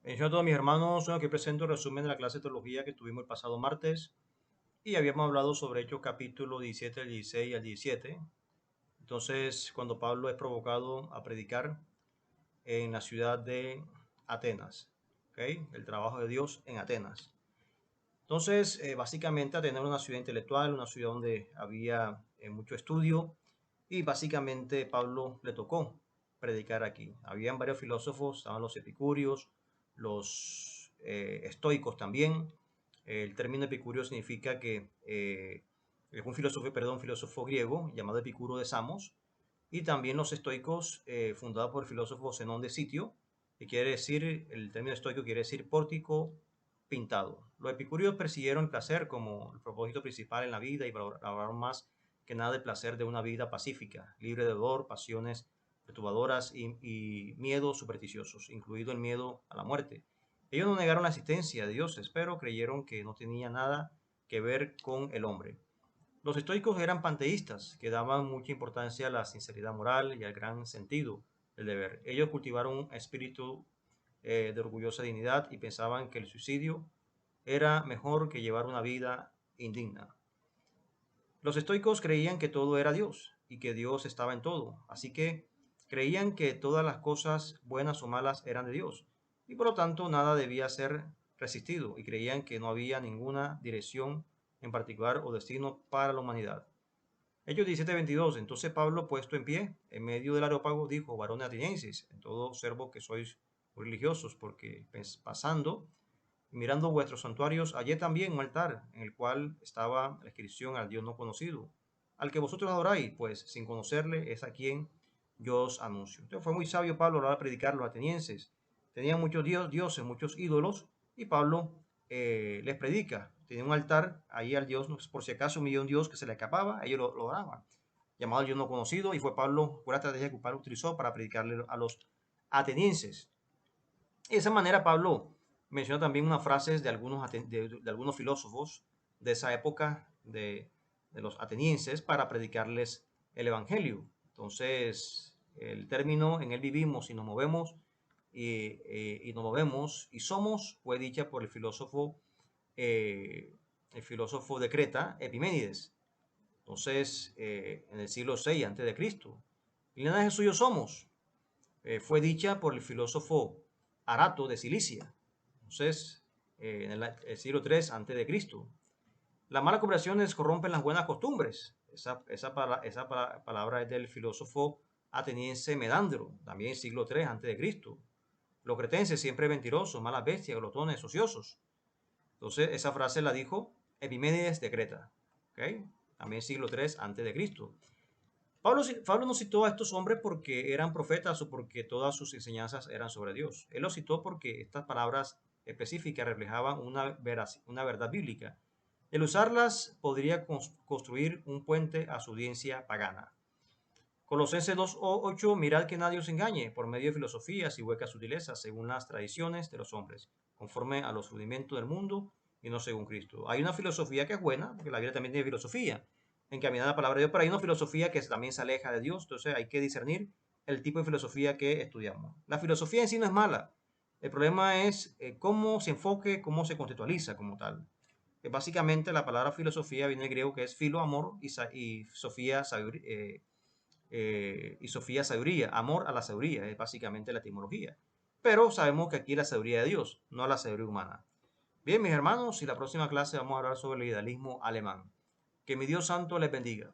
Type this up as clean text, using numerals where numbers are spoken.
Bendiciones a todos mis hermanos. Bueno, aquí presento el resumen de la clase de teología que tuvimos el pasado martes y habíamos hablado sobre Hechos capítulo 17, al 16 y al 17. Entonces, cuando Pablo es provocado a predicar en la ciudad de Atenas, ¿okay? El trabajo de Dios en Atenas. Entonces, básicamente Atenas era una ciudad intelectual, una ciudad donde había mucho estudio y básicamente Pablo le tocó predicar aquí. Habían varios filósofos, estaban los epicúreos, los estoicos también. El término epicúreo significa que es un filósofo griego llamado Epicuro de Samos, y también los estoicos, fundados por el filósofo Zenón de Sitio, que quiere decir, el término estoico quiere decir pórtico pintado. Los epicúreos persiguieron el placer como el propósito principal en la vida y valoraron más que nada el placer de una vida pacífica, libre de dolor, pasiones perturbadoras y miedos supersticiosos, incluido el miedo a la muerte. Ellos no negaron la existencia de dioses, pero creyeron que no tenía nada que ver con el hombre. Los estoicos eran panteístas, que daban mucha importancia a la sinceridad moral y al gran sentido del deber. Ellos cultivaron un espíritu de orgullosa dignidad y pensaban que el suicidio era mejor que llevar una vida indigna. Los estoicos creían que todo era Dios y que Dios estaba en todo, así que creían que todas las cosas buenas o malas eran de Dios y por lo tanto nada debía ser resistido, y creían que no había ninguna dirección en particular o destino para la humanidad. Hechos 17:22. Entonces Pablo, puesto en pie en medio del areópago, dijo: varones atenienses, en todo observo que sois muy religiosos, porque pasando y mirando vuestros santuarios, hallé también un altar en el cual estaba la inscripción al Dios no conocido, al que vosotros adoráis, pues sin conocerle es a quien yo os anuncio. Entonces fue muy sabio Pablo a la hora de predicar a los atenienses. Tenían muchos dioses, muchos ídolos, y Pablo les predica. Tenía un altar ahí al Dios, por si acaso un Dios que se le escapaba, ellos lo oraban, llamado el Dios no conocido, y fue Pablo, por la estrategia que Pablo utilizó para predicarle a los atenienses. De esa manera Pablo menciona también unas frases de algunos filósofos de esa época de los atenienses para predicarles el Evangelio. Entonces, el término en él vivimos y nos movemos y nos movemos y somos fue dicha por el filósofo de Creta, Epiménides. Entonces, en el siglo VI antes de Cristo. Y linaje suyo somos fue dicha por el filósofo Arato de Cilicia. Entonces, en el siglo III antes de Cristo. Las malas conversaciones corrompen las buenas costumbres. Esa palabra es del filósofo ateniense Medandro, también siglo III antes de Cristo. Los cretenses siempre mentirosos, malas bestias, glotones, ociosos. Entonces, esa frase la dijo Epiménides de Creta, ¿okay? También siglo III antes de Cristo. Pablo no citó a estos hombres porque eran profetas o porque todas sus enseñanzas eran sobre Dios. Él los citó porque estas palabras específicas reflejaban una verdad bíblica. El usarlas podría construir un puente a su audiencia pagana. Colosenses 2:8. Mirad que nadie os engañe por medio de filosofías y huecas sutilezas, según las tradiciones de los hombres, conforme a los rudimentos del mundo y no según Cristo. Hay una filosofía que es buena, porque la Biblia también tiene filosofía, encaminada a la palabra de Dios, pero hay una filosofía que también se aleja de Dios. Entonces hay que discernir el tipo de filosofía que estudiamos. La filosofía en sí no es mala. El problema es cómo se enfoque, cómo se contextualiza como tal. Básicamente la palabra filosofía viene del griego, que es filo, amor, y sofía, sabiduría. Amor a la sabiduría es básicamente la etimología. Pero sabemos que aquí es la sabiduría de Dios, no la sabiduría humana. Bien, mis hermanos, y la próxima clase vamos a hablar sobre el idealismo alemán. Que mi Dios santo les bendiga.